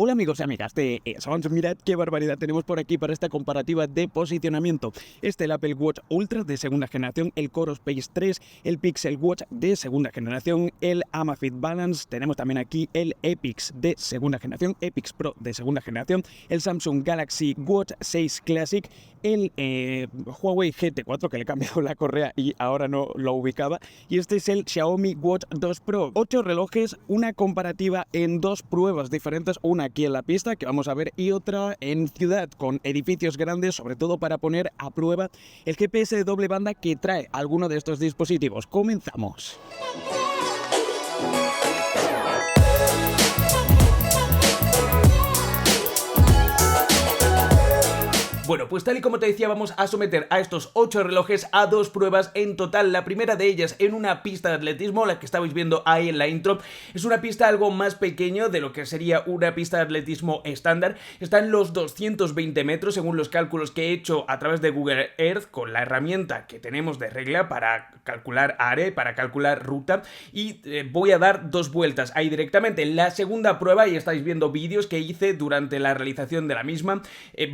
Hola amigos y amigas de Samsung, mirad qué barbaridad tenemos por aquí para esta comparativa de posicionamiento. El Apple Watch Ultra de segunda generación, el Core Space 3, el Pixel Watch de segunda generación, el Amazfit Balance, tenemos también aquí el Epix de segunda generación, Epix Pro de segunda generación, el Samsung Galaxy Watch 6 Classic, el Huawei GT4 que le he cambiado la correa y ahora no lo ubicaba, y este es el Xiaomi Watch 2 Pro. 8 relojes, una comparativa en dos pruebas diferentes, una aquí en la pista que vamos a ver y otra en ciudad con edificios grandes, sobre todo para poner a prueba el GPS de doble banda que trae alguno de estos dispositivos. Comenzamos. Bueno, pues tal y como te decía, vamos a someter a estos 8 relojes a dos pruebas en total. La primera de ellas en una pista de atletismo, la que estabais viendo ahí en la intro. Es una pista algo más pequeño de lo que sería una pista de atletismo estándar. Está en los 220 metros, según los cálculos que he hecho a través de Google Earth, con la herramienta que tenemos de regla para calcular ARE, para calcular ruta. Y voy a dar dos vueltas ahí directamente. La segunda prueba, y estáis viendo vídeos que hice durante la realización de la misma,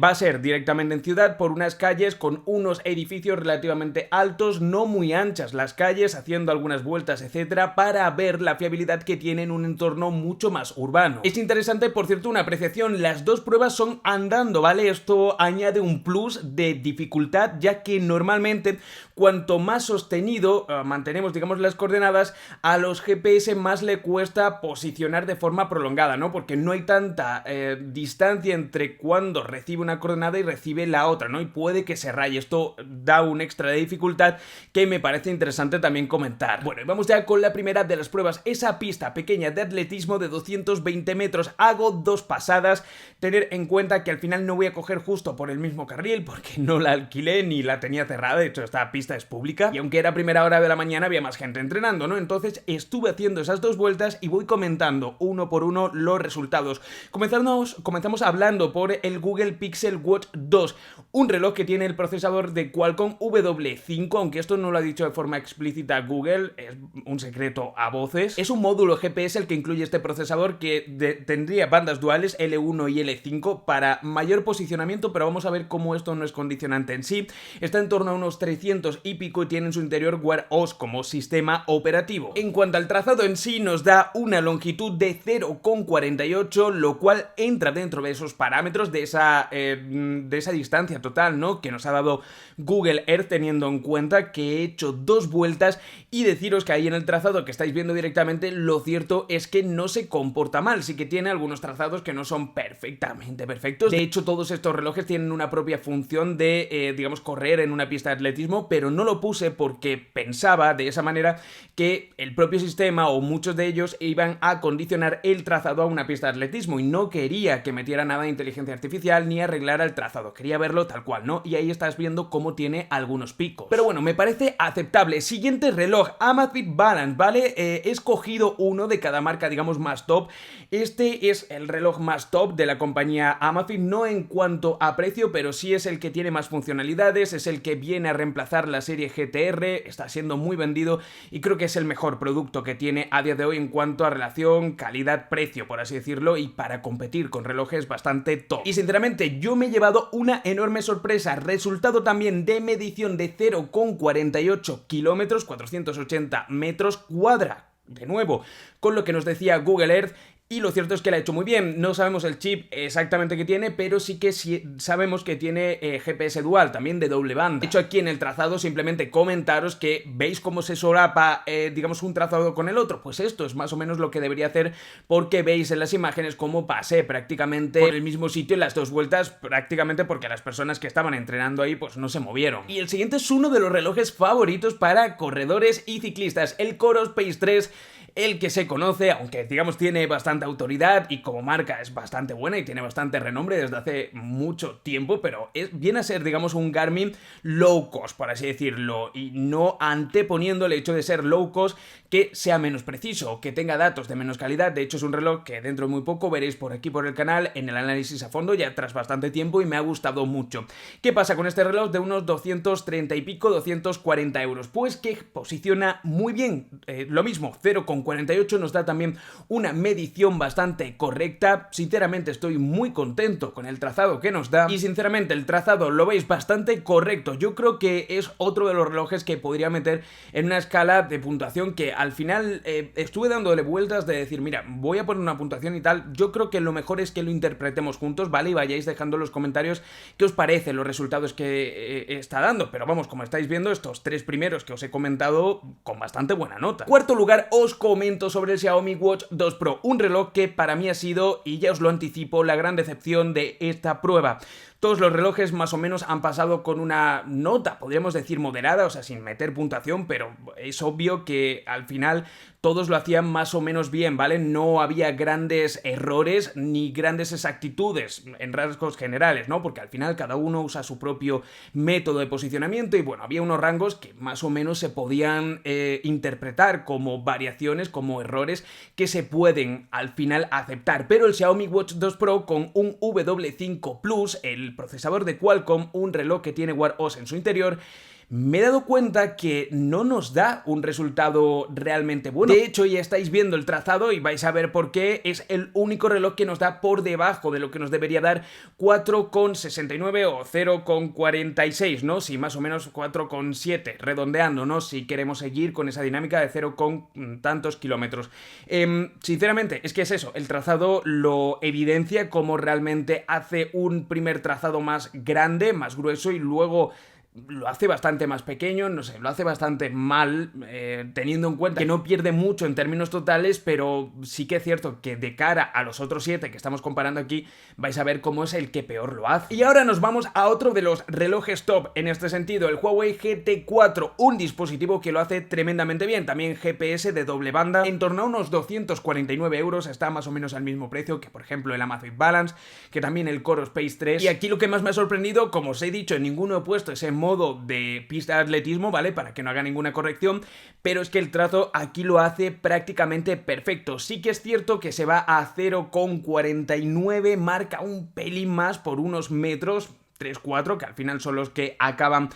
va a ser directamente en ciudad por unas calles con unos edificios relativamente altos, no muy anchas las calles, haciendo algunas vueltas, etcétera, para ver la fiabilidad que tiene en un entorno mucho más urbano. Es interesante, por cierto, una apreciación: las dos pruebas son andando, ¿vale? Esto añade un plus de dificultad, ya que normalmente cuanto más sostenido mantenemos, digamos, las coordenadas, a los GPS más le cuesta posicionar de forma prolongada, ¿no? Porque no hay tanta distancia entre cuando recibe una coordenada y recibe la otra, ¿no? Y puede que se raye. Esto da un extra de dificultad que me parece interesante también comentar. Bueno, y vamos ya con la primera de las pruebas. Esa pista pequeña de atletismo de 220 metros. Hago dos pasadas. Tener en cuenta que al final no voy a coger justo por el mismo carril, porque no la alquilé ni la tenía cerrada. De hecho, esta pista es pública. Y aunque era primera hora de la mañana, había más gente entrenando, ¿no? Entonces estuve haciendo esas dos vueltas y voy comentando uno por uno los resultados. Comenzamos hablando por el Google Pixel Watch 2. Un reloj que tiene el procesador de Qualcomm W5, aunque esto no lo ha dicho de forma explícita Google, es un secreto a voces. Es un módulo GPS el que incluye este procesador que tendría bandas duales L1 y L5 para mayor posicionamiento, pero vamos a ver cómo esto no es condicionante en sí. Está en torno a unos 300 y pico y tiene en su interior Wear OS como sistema operativo. En cuanto al trazado en sí, nos da una longitud de 0,48, lo cual entra dentro de esos parámetros, de esa distancia total, ¿no?, que nos ha dado Google Earth, teniendo en cuenta que he hecho dos vueltas. Y deciros que ahí en el trazado que estáis viendo directamente, lo cierto es que no se comporta mal. Sí que tiene algunos trazados que no son perfectamente perfectos. De hecho, todos estos relojes tienen una propia función de, digamos, correr en una pista de atletismo, pero no lo puse porque pensaba de esa manera que el propio sistema o muchos de ellos iban a condicionar el trazado a una pista de atletismo, y no quería que metiera nada de inteligencia artificial ni arreglara el trazado. Quería verlo tal cual, ¿no? Y ahí estás viendo cómo tiene algunos picos. Pero bueno, me parece aceptable. Siguiente reloj, Amazfit Balance, ¿vale? He escogido uno de cada marca, digamos, más top. Este es el reloj más top de la compañía Amazfit, no en cuanto a precio, pero sí es el que tiene más funcionalidades, es el que viene a reemplazar la serie GTR, está siendo muy vendido y creo que es el mejor producto que tiene a día de hoy en cuanto a relación calidad-precio, por así decirlo, y para competir con relojes bastante top. Y sinceramente, yo me he llevado una enorme sorpresa. Resultado también de medición de 0,48 kilómetros, 480 metros cuadra, de nuevo, con lo que nos decía Google Earth. Y lo cierto es que la ha hecho muy bien. No sabemos el chip exactamente que tiene, pero sí que sabemos que tiene GPS dual, también de doble banda. De hecho, aquí en el trazado simplemente comentaros que veis cómo se solapa, digamos, un trazado con el otro. Pues esto es más o menos lo que debería hacer, porque veis en las imágenes cómo pasé prácticamente por el mismo sitio en las dos vueltas, prácticamente porque las personas que estaban entrenando ahí pues no se movieron. Y el siguiente es uno de los relojes favoritos para corredores y ciclistas, el Core Space 3. El que se conoce, aunque digamos tiene bastante autoridad y como marca es bastante buena y tiene bastante renombre desde hace mucho tiempo, pero viene a ser, digamos, un Garmin low cost, por así decirlo, y no anteponiendo el hecho de ser low cost que sea menos preciso, que tenga datos de menos calidad. De hecho, es un reloj que dentro de muy poco veréis por aquí por el canal en el análisis a fondo, ya tras bastante tiempo, y me ha gustado mucho. ¿Qué pasa con este reloj de unos 230 y pico, 240 euros? Pues que posiciona muy bien, lo mismo, 0,48 0,48 nos da también una medición bastante correcta. Sinceramente estoy muy contento con el trazado que nos da y sinceramente el trazado lo veis bastante correcto. Yo creo que es otro de los relojes que podría meter en una escala de puntuación que al final estuve dándole vueltas de decir, mira, voy a poner una puntuación y tal. Yo creo que lo mejor es que lo interpretemos juntos, ¿vale? Y vayáis dejando en los comentarios qué os parecen los resultados que está dando. Pero vamos, como estáis viendo, estos tres primeros que os he comentado con bastante buena nota. Cuarto lugar, os comento sobre el Xiaomi Watch 2 Pro, un reloj que para mí ha sido, y ya os lo anticipo, la gran decepción de esta prueba. Todos los relojes más o menos han pasado con una nota, podríamos decir moderada, o sea, sin meter puntuación, pero es obvio que al final todos lo hacían más o menos bien, ¿vale? No había grandes errores ni grandes exactitudes en rasgos generales, ¿no? Porque al final cada uno usa su propio método de posicionamiento y bueno, había unos rangos que más o menos se podían interpretar como variaciones, como errores que se pueden al final aceptar. Pero el Xiaomi Watch 2 Pro con un W5 Plus, el procesador de Qualcomm, un reloj que tiene Wear OS en su interior, me he dado cuenta que no nos da un resultado realmente bueno. De hecho, ya estáis viendo el trazado y vais a ver por qué. Es el único reloj que nos da por debajo de lo que nos debería dar 4,69 o 0,46, ¿no? Si más o menos 4,7, redondeando, ¿no? Si queremos seguir con esa dinámica de 0, tantos kilómetros. Sinceramente, es que es eso, el trazado lo evidencia como realmente hace un primer trazado más grande, más grueso y luego lo hace bastante más pequeño, no sé, lo hace bastante mal, teniendo en cuenta que no pierde mucho en términos totales, pero sí que es cierto que de cara a los otros 7 que estamos comparando aquí, vais a ver cómo es el que peor lo hace. Y ahora nos vamos a otro de los relojes top en este sentido, el Huawei GT4, un dispositivo que lo hace tremendamente bien, también GPS de doble banda, en torno a unos 249 euros, está más o menos al mismo precio que por ejemplo el Amazfit Balance, que también el Coros Pace 3, y aquí lo que más me ha sorprendido, como os he dicho, en ninguno he puesto ese modo de pista de atletismo, ¿vale? Para que no haga ninguna corrección, pero es que el trazo aquí lo hace prácticamente perfecto. Sí que es cierto que se va a 0,49, marca un pelín más por unos metros, 3-4, que al final son los que acaban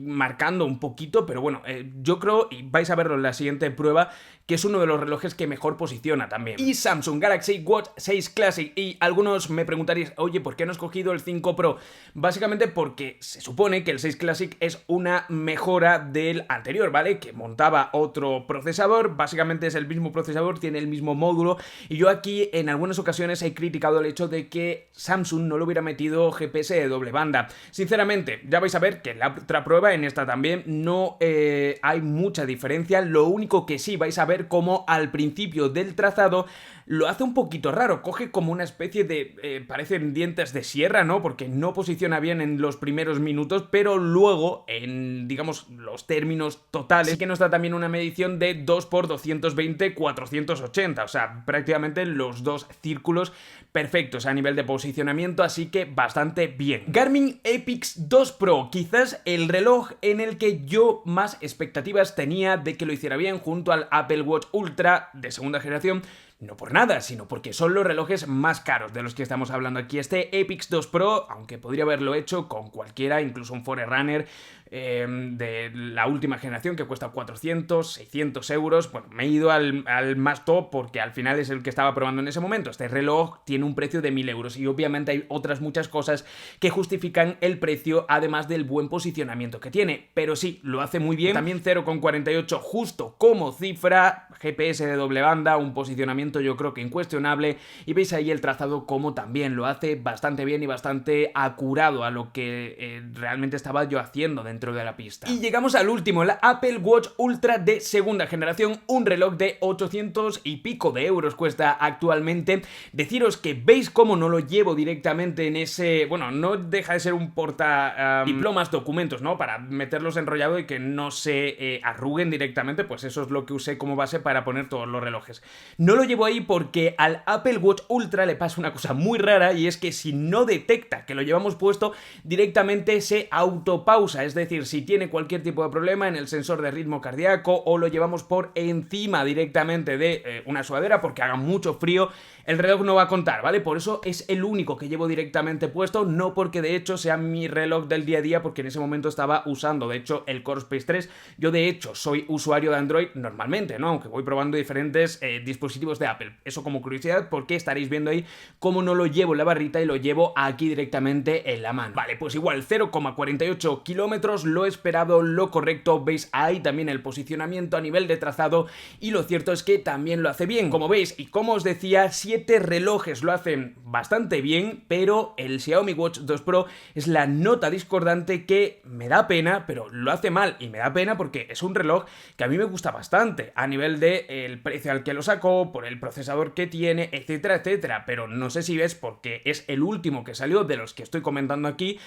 marcando un poquito, pero bueno, yo creo, y vais a verlo en la siguiente prueba, que es uno de los relojes que mejor posiciona también. Y Samsung Galaxy Watch 6 Classic, y algunos me preguntaréis, oye, ¿por qué no has cogido el 5 Pro? Básicamente porque se supone que el 6 Classic es una mejora del anterior, ¿vale? Que montaba otro procesador, básicamente es el mismo procesador, tiene el mismo módulo, y yo aquí en algunas ocasiones he criticado el hecho de que Samsung no le hubiera metido GPS de doble banda. Sinceramente, ya vais a ver que en la otra prueba, en esta también, no hay mucha diferencia. Lo único que sí vais a ver como al principio del trazado lo hace un poquito raro, coge como una especie de, parecen dientes de sierra, ¿no? Porque no posiciona bien en los primeros minutos, pero luego, en, digamos, los términos totales, sí que nos da también una medición de 2 por 220, 480, o sea, prácticamente los dos círculos perfectos a nivel de posicionamiento, así que bastante bien. Garmin Epix 2 Pro, quizás el reloj en el que yo más expectativas tenía de que lo hiciera bien junto al Apple Watch Ultra de segunda generación. No por nada, sino porque son los relojes más caros de los que estamos hablando aquí. Este Epix 2 Pro, aunque podría haberlo hecho con cualquiera, incluso un Forerunner de la última generación que cuesta 400, 600 euros, bueno, me he ido al más top porque al final es el que estaba probando en ese momento. Este reloj tiene un precio de 1000 euros y obviamente hay otras muchas cosas que justifican el precio, además del buen posicionamiento que tiene, pero sí, lo hace muy bien. También 0,48 justo como cifra, GPS de doble banda, un posicionamiento yo creo que incuestionable, y veis ahí el trazado como también lo hace bastante bien y bastante acurado a lo que realmente estaba yo haciendo dentro de la pista. Y llegamos al último, la Apple Watch Ultra de segunda generación, un reloj de 800 y pico de euros cuesta actualmente. Deciros que veis cómo no lo llevo directamente en ese, bueno, no deja de ser un porta diplomas, documentos, ¿no? Para meterlos enrollado y que no se arruguen directamente, pues eso es lo que usé como base para poner todos los relojes. No lo llevo ahí porque al Apple Watch Ultra le pasa una cosa muy rara, y es que si no detecta que lo llevamos puesto, directamente se autopausa, es decir, decir si tiene cualquier tipo de problema en el sensor de ritmo cardíaco o lo llevamos por encima directamente de una sudadera porque haga mucho frío, el reloj no va a contar, ¿vale? Por eso es el único que llevo directamente puesto, no porque de hecho sea mi reloj del día a día, porque en ese momento estaba usando, de hecho, el Core Space 3. Yo de hecho soy usuario de Android normalmente, ¿no? Aunque voy probando diferentes dispositivos de Apple. Eso como curiosidad, porque estaréis viendo ahí cómo no lo llevo en la barrita y lo llevo aquí directamente en la mano. Vale, pues igual 0,48 kilómetros, lo esperado, lo correcto. Veis ahí también el posicionamiento a nivel de trazado y lo cierto es que también lo hace bien. Como veis y como os decía, 7 relojes lo hacen bastante bien, pero el Xiaomi Watch 2 Pro es la nota discordante que me da pena, pero lo hace mal y me da pena porque es un reloj que a mí me gusta bastante a nivel de el precio al que lo sacó, por el procesador que tiene, etcétera, etcétera, pero no sé si ves porque es el último que salió de los que estoy comentando aquí,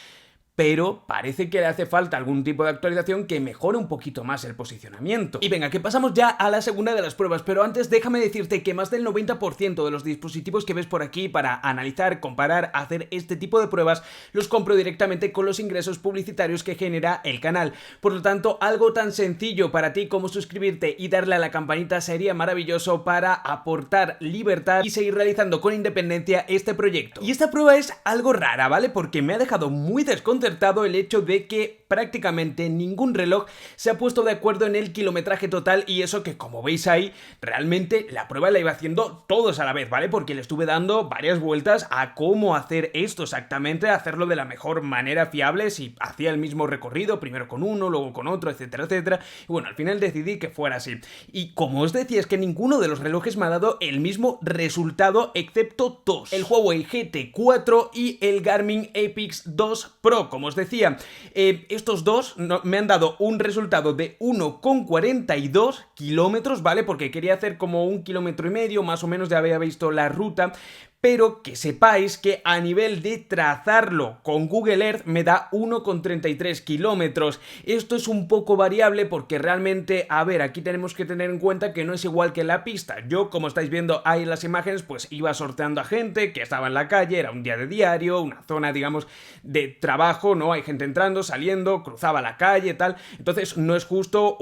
pero parece que le hace falta algún tipo de actualización que mejore un poquito más el posicionamiento. Y venga, que pasamos ya a la segunda de las pruebas, pero antes déjame decirte que más del 90% de los dispositivos que ves por aquí para analizar, comparar, hacer este tipo de pruebas, los compro directamente con los ingresos publicitarios que genera el canal. Por lo tanto, algo tan sencillo para ti como suscribirte y darle a la campanita sería maravilloso para aportar libertad y seguir realizando con independencia este proyecto. Y esta prueba es algo rara, ¿vale? Porque me ha dejado muy desconcertado el hecho de que prácticamente ningún reloj se ha puesto de acuerdo en el kilometraje total, y eso que, como veis ahí, realmente la prueba la iba haciendo todos a la vez, ¿vale? Porque le estuve dando varias vueltas a cómo hacer esto exactamente, hacerlo de la mejor manera fiable, si hacía el mismo recorrido, primero con uno, luego con otro, etcétera, etcétera. Y bueno, al final decidí que fuera así. Y como os decía, es que ninguno de los relojes me ha dado el mismo resultado, excepto dos: el Huawei GT4 y el Garmin Epix 2 Pro. Como os decía, estos dos me han dado un resultado de 1,42 kilómetros, ¿vale? Porque quería hacer como 1,5 kilómetros, más o menos ya había visto la ruta, pero que sepáis que a nivel de trazarlo con Google Earth me da 1,33 kilómetros. Esto es un poco variable porque realmente, a ver, aquí tenemos que tener en cuenta que no es igual que la pista. Yo, como estáis viendo ahí en las imágenes, pues iba sorteando a gente que estaba en la calle, era un día de diario, una zona, digamos, de trabajo, ¿no? Hay gente entrando, saliendo, cruzaba la calle, tal. Entonces no es justo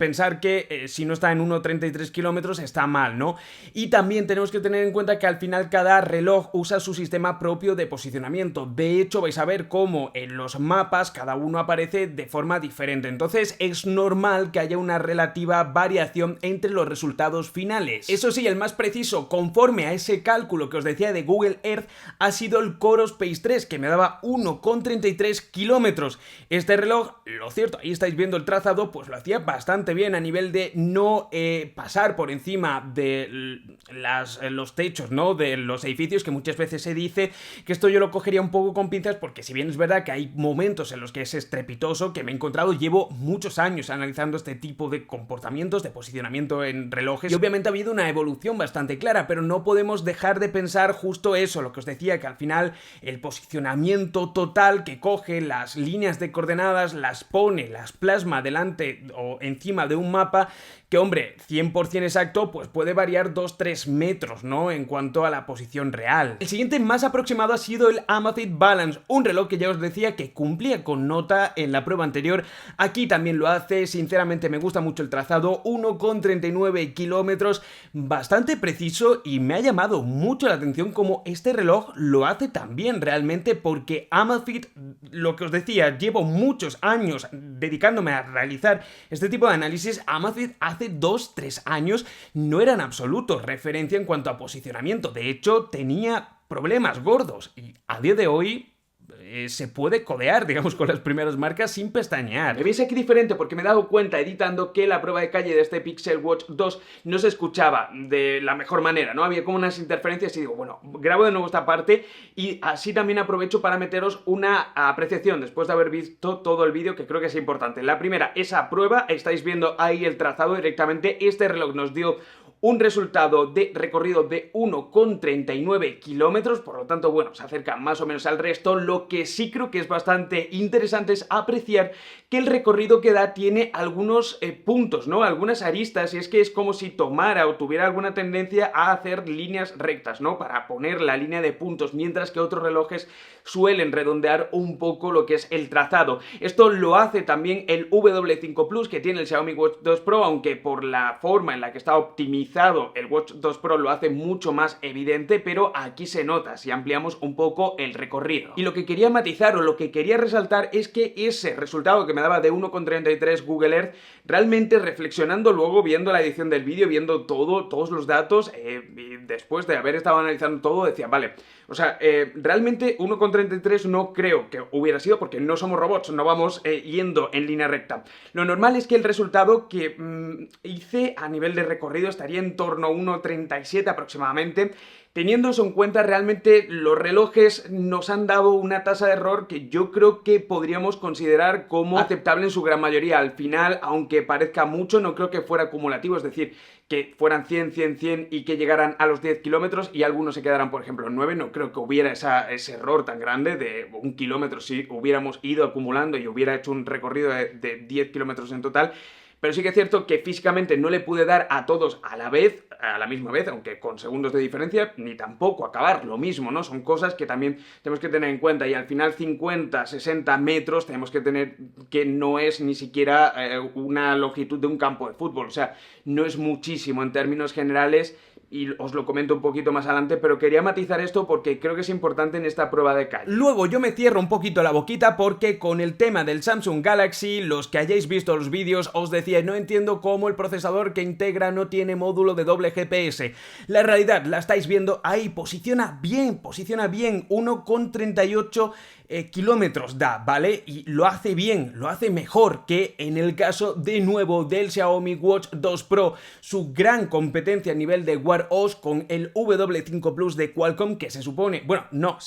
pensar que si no está en 1,33 kilómetros está mal, ¿no? Y también tenemos que tener en cuenta que al final cada reloj usa su sistema propio de posicionamiento. De hecho, vais a ver cómo en los mapas cada uno aparece de forma diferente. Entonces es normal que haya una relativa variación entre los resultados finales. Eso sí, el más preciso, conforme a ese cálculo que os decía de Google Earth, ha sido el Core Space 3, que me daba 1,33 kilómetros. Este reloj, lo cierto, ahí estáis viendo el trazado, pues lo hacía bastante bien a nivel de no pasar por encima de los techos, ¿no? De los edificios, que muchas veces se dice que esto yo lo cogería un poco con pinzas, porque si bien es verdad que hay momentos en los que es estrepitoso, que me he encontrado, llevo muchos años analizando este tipo de comportamientos, de posicionamiento en relojes, y obviamente ha habido una evolución bastante clara, pero no podemos dejar de pensar justo eso, lo que os decía, que al final el posicionamiento total que coge las líneas de coordenadas, las pone, las plasma delante o encima de un mapa, que hombre, 100% exacto, pues puede variar 2-3 metros, ¿no? En cuanto a la posición real. El siguiente más aproximado ha sido el Amazfit Balance, un reloj que ya os decía que cumplía con nota en la prueba anterior. Aquí también lo hace, sinceramente me gusta mucho el trazado, 1,39 kilómetros, bastante preciso, y me ha llamado mucho la atención cómo este reloj lo hace también realmente, porque Amazfit, lo que os decía, llevo muchos años dedicándome a realizar este tipo de análisis. Amazfit hace 2-3 años no era en absoluto referencia en cuanto a posicionamiento, de hecho tenía problemas gordos, y a día de hoy se puede codear, digamos, con las primeras marcas sin pestañear. Me veis aquí diferente porque me he dado cuenta editando que la prueba de calle de este Pixel Watch 2 no se escuchaba de la mejor manera, ¿no? Había como unas interferencias y digo, bueno, grabo de nuevo esta parte y así también aprovecho para meteros una apreciación después de haber visto todo el vídeo, que creo que es importante. La primera, esa prueba, estáis viendo ahí el trazado directamente. Este reloj nos dio un resultado de recorrido de 1,39 kilómetros, por lo tanto, bueno, se acerca más o menos al resto. Lo que sí creo que es bastante interesante es apreciar que el recorrido que da tiene algunos puntos, ¿no? Algunas aristas, y es que es como si tomara o tuviera alguna tendencia a hacer líneas rectas, ¿no? Para poner la línea de puntos, mientras que otros relojes suelen redondear un poco lo que es el trazado. Esto lo hace también el W5 Plus que tiene el Xiaomi Watch 2 Pro, aunque por la forma en la que está optimizado el Watch 2 Pro lo hace mucho más evidente, pero aquí se nota si ampliamos un poco el recorrido. Y lo que quería matizar o lo que quería resaltar es que ese resultado que me daba de 1,33 Google Earth, realmente reflexionando luego, viendo la edición del vídeo, viendo todos los datos, y después de haber estado analizando todo, decía, vale, o sea, realmente 1,33 no creo que hubiera sido, porque no somos robots, no vamos yendo en línea recta. Lo normal es que el resultado que hice a nivel de recorrido estaría en torno a 1,37 aproximadamente. Teniendo eso en cuenta, realmente los relojes nos han dado una tasa de error que yo creo que podríamos considerar como aceptable en su gran mayoría. Al final, aunque parezca mucho, no creo que fuera acumulativo, es decir, que fueran 100, 100, 100 y que llegaran a los 10 kilómetros y algunos se quedaran, por ejemplo, en 9. No creo que hubiera ese error tan grande de 1 kilómetro si hubiéramos ido acumulando y hubiera hecho un recorrido de 10 kilómetros en total. Pero sí que es cierto que físicamente no le pude dar a todos a la misma vez, aunque con segundos de diferencia, ni tampoco acabar lo mismo, ¿no? Son cosas que también tenemos que tener en cuenta, y al final 50, 60 metros tenemos que tener que no es ni siquiera una longitud de un campo de fútbol, o sea, no es muchísimo en términos generales. Y os lo comento un poquito más adelante, pero quería matizar esto porque creo que es importante en esta prueba de calle. Luego yo me cierro un poquito la boquita porque con el tema del Samsung Galaxy, los que hayáis visto los vídeos, os decía, no entiendo cómo el procesador que integra no tiene módulo de doble GPS. La realidad la estáis viendo ahí, posiciona bien, 1,38 kilómetros da, ¿vale? Y lo hace bien, lo hace mejor que en el caso de nuevo del Xiaomi Watch 2 Pro, su gran competencia a nivel de Wear OS con el W5 Plus de Qualcomm, que se supone, bueno, no,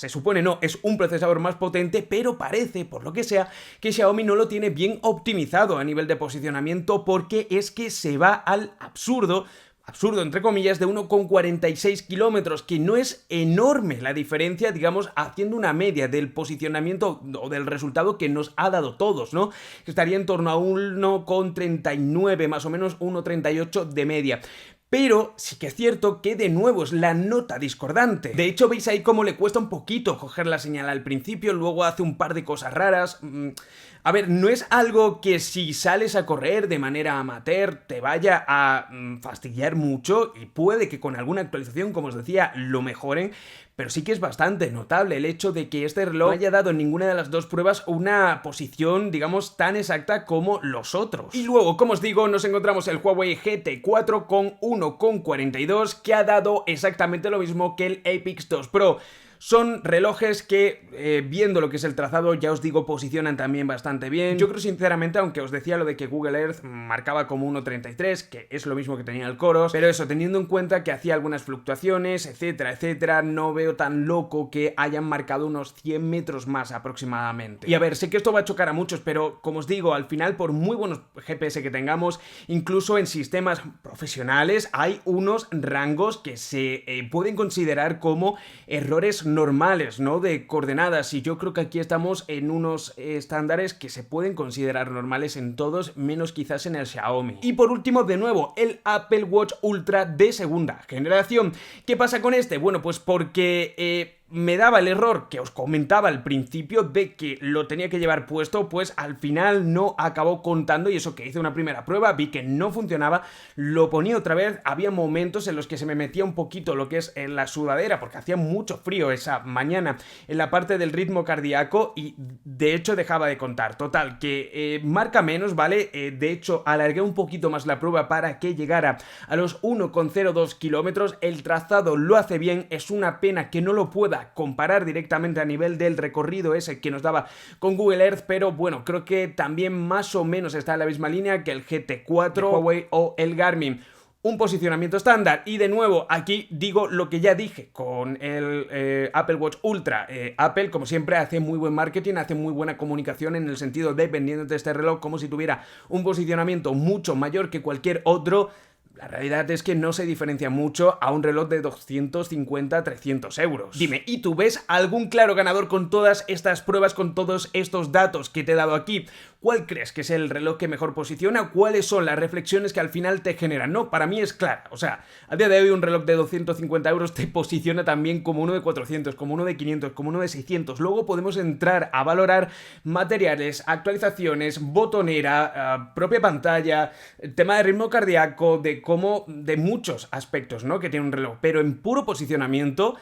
es un procesador más potente, pero parece, por lo que sea, que Xiaomi no lo tiene bien optimizado a nivel de posicionamiento, porque es que se va al absurdo entre comillas, de 1,46 kilómetros, que no es enorme la diferencia, digamos, haciendo una media del posicionamiento o del resultado que nos ha dado todos, ¿no? Que estaría en torno a 1,39, más o menos 1,38 de media. Pero sí que es cierto que de nuevo es la nota discordante. De hecho, veis ahí cómo le cuesta un poquito coger la señal al principio, luego hace un par de cosas raras. A ver, no es algo que si sales a correr de manera amateur te vaya a fastidiar mucho, y puede que con alguna actualización, como os decía, lo mejoren, pero sí que es bastante notable el hecho de que este reloj no haya dado en ninguna de las dos pruebas una posición, digamos, tan exacta como los otros. Y luego, como os digo, nos encontramos el Huawei GT4 con 1,42, que ha dado exactamente lo mismo que el Epix 2 Pro. Son relojes que, viendo lo que es el trazado, ya os digo, posicionan también bastante bien. Yo creo sinceramente, aunque os decía lo de que Google Earth marcaba como 1,33, que es lo mismo que tenía el Coros, pero eso, teniendo en cuenta que hacía algunas fluctuaciones, etcétera, etcétera, no veo tan loco que hayan marcado unos 100 metros más aproximadamente. Y a ver, sé que esto va a chocar a muchos, pero como os digo, al final, por muy buenos GPS que tengamos, incluso en sistemas profesionales, hay unos rangos que se pueden considerar como errores normales, ¿no? De coordenadas, y yo creo que aquí estamos en unos estándares que se pueden considerar normales en todos, menos quizás en el Xiaomi. Y por último, de nuevo, el Apple Watch Ultra de segunda generación. ¿Qué pasa con este? Bueno, pues porque me daba el error que os comentaba al principio de que lo tenía que llevar puesto, pues al final no acabó contando, y eso que hice una primera prueba, vi que no funcionaba, lo ponía otra vez, había momentos en los que se me metía un poquito lo que es en la sudadera, porque hacía mucho frío esa mañana en la parte del ritmo cardíaco, y de hecho dejaba de contar. Total, que marca menos, ¿vale? De hecho, alargué un poquito más la prueba para que llegara a los 1,02 kilómetros, el trazado lo hace bien, es una pena que no lo pueda comparar directamente a nivel del recorrido ese que nos daba con Google Earth, pero bueno, creo que también más o menos está en la misma línea que el GT4, Huawei o el Garmin. Un posicionamiento estándar, y de nuevo aquí digo lo que ya dije con el Apple Watch Ultra. Apple, como siempre, hace muy buen marketing, hace muy buena comunicación en el sentido de, vendiéndote este reloj como si tuviera un posicionamiento mucho mayor que cualquier otro. La realidad es que no se diferencia mucho a un reloj de 250-300 euros. Dime, ¿y tú ves algún claro ganador con todas estas pruebas, con todos estos datos que te he dado aquí? ¿Cuál crees que es el reloj que mejor posiciona? ¿Cuáles son las reflexiones que al final te generan? No, para mí es clara. O sea, a día de hoy un reloj de 250 euros te posiciona también como uno de 400, como uno de 500, como uno de 600. Luego podemos entrar a valorar materiales, actualizaciones, botonera, propia pantalla, tema de ritmo cardíaco, de muchos aspectos, ¿no?, que tiene un reloj, pero en puro posicionamiento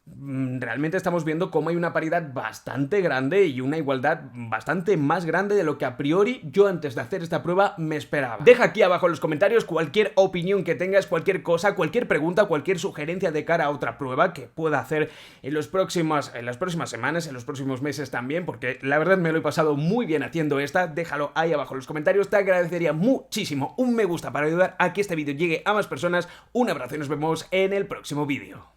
realmente estamos viendo cómo hay una paridad bastante grande y una igualdad bastante más grande de lo que a priori yo antes de hacer esta prueba me esperaba. Deja aquí abajo en los comentarios cualquier opinión que tengas, cualquier cosa, cualquier pregunta, cualquier sugerencia de cara a otra prueba que pueda hacer en las próximas semanas, en los próximos meses también, porque la verdad me lo he pasado muy bien haciendo esta. Déjalo ahí abajo en los comentarios, te agradecería muchísimo un me gusta para ayudar a que este vídeo llegue a más personas. Un abrazo y nos vemos en el próximo vídeo.